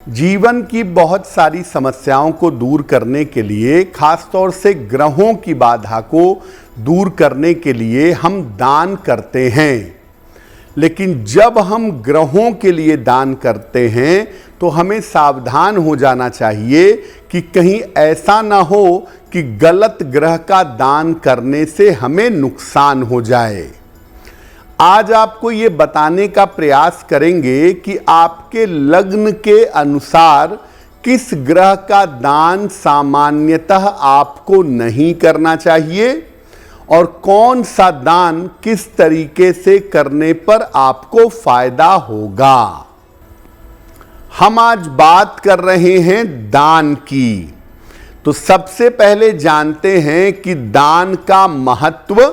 जीवन की बहुत सारी समस्याओं को दूर करने के लिए, खासतौर से ग्रहों की बाधा को दूर करने के लिए हम दान करते हैं। लेकिन जब हम ग्रहों के लिए दान करते हैं तो हमें सावधान हो जाना चाहिए कि कहीं ऐसा ना हो कि गलत ग्रह का दान करने से हमें नुकसान हो जाए। आज आपको ये बताने का प्रयास करेंगे कि आपके लग्न के अनुसार किस ग्रह का दान सामान्यतः आपको नहीं करना चाहिए और कौन सा दान किस तरीके से करने पर आपको फायदा होगा। हम आज बात कर रहे हैं दान की। तो सबसे पहले जानते हैं कि दान का महत्व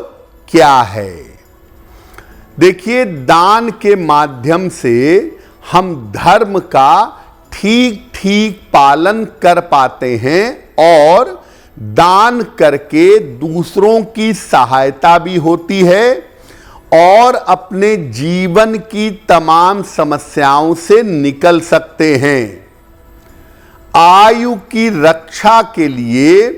क्या है। देखिए, दान के माध्यम से हम धर्म का ठीक ठीक पालन कर पाते हैं और दान करके दूसरों की सहायता भी होती है और अपने जीवन की तमाम समस्याओं से निकल सकते हैं। आयु की रक्षा के लिए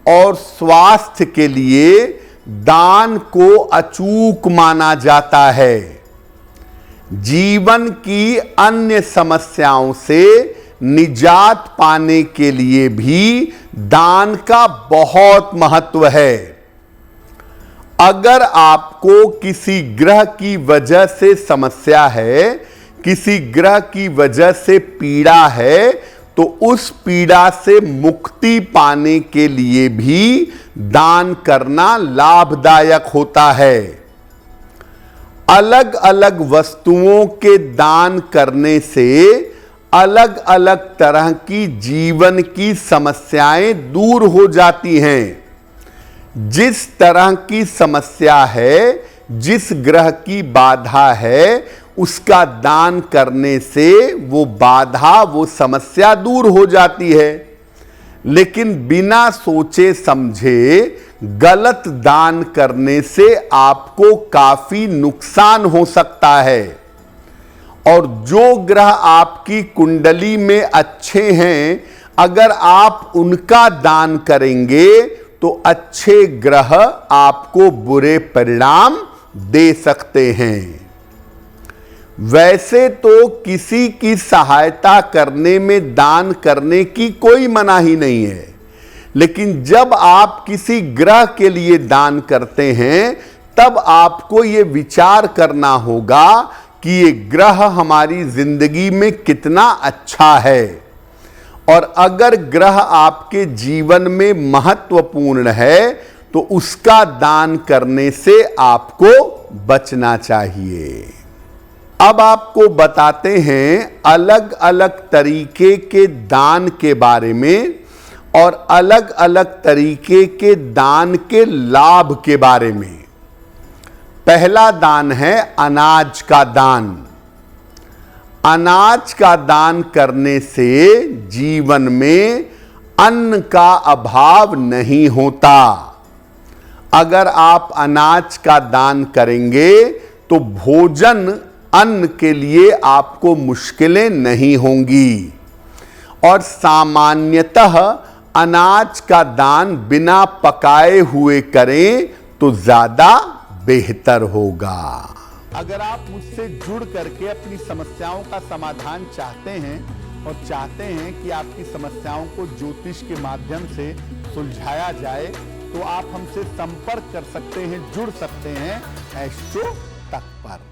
और स्वास्थ्य के लिए दान को अचूक माना जाता है। जीवन की अन्य समस्याओं से निजात पाने के लिए भी दान का बहुत महत्व है। अगर आपको किसी ग्रह की वजह से समस्या है, किसी ग्रह की वजह से पीड़ा है, तो उस पीड़ा से मुक्ति पाने के लिए भी दान करना लाभदायक होता है। अलग अलग वस्तुओं के दान करने से अलग अलग तरह की जीवन की समस्याएं दूर हो जाती हैं। जिस तरह की समस्या है, जिस ग्रह की बाधा है, उसका दान करने से वो बाधा, वो समस्या दूर हो जाती है। लेकिन बिना सोचे समझे गलत दान करने से आपको काफी नुकसान हो सकता है। और जो ग्रह आपकी कुंडली में अच्छे हैं, अगर आप उनका दान करेंगे तो अच्छे ग्रह आपको बुरे परिणाम दे सकते हैं। वैसे तो किसी की सहायता करने में दान करने की कोई मनाही नहीं है, लेकिन जब आप किसी ग्रह के लिए दान करते हैं तब आपको यह विचार करना होगा कि ये ग्रह हमारी जिंदगी में कितना अच्छा है। और अगर ग्रह आपके जीवन में महत्वपूर्ण है तो उसका दान करने से आपको बचना चाहिए। अब आपको बताते हैं अलग अलग तरीके के दान के बारे में और अलग अलग तरीके के दान के लाभ के बारे में। पहला दान है अनाज का दान। अनाज का दान करने से जीवन में अन्न का अभाव नहीं होता। अगर आप अनाज का दान करेंगे तो भोजन, अन्न के लिए आपको मुश्किलें नहीं होंगी। और सामान्यतः अनाज का दान बिना पकाए हुए करें तो ज्यादा बेहतर होगा। अगर आप मुझसे जुड़ करके अपनी समस्याओं का समाधान चाहते हैं और चाहते हैं कि आपकी समस्याओं को ज्योतिष के माध्यम से सुलझाया जाए, तो आप हमसे संपर्क कर सकते हैं, जुड़ सकते हैं एस्ट्रो तक पर।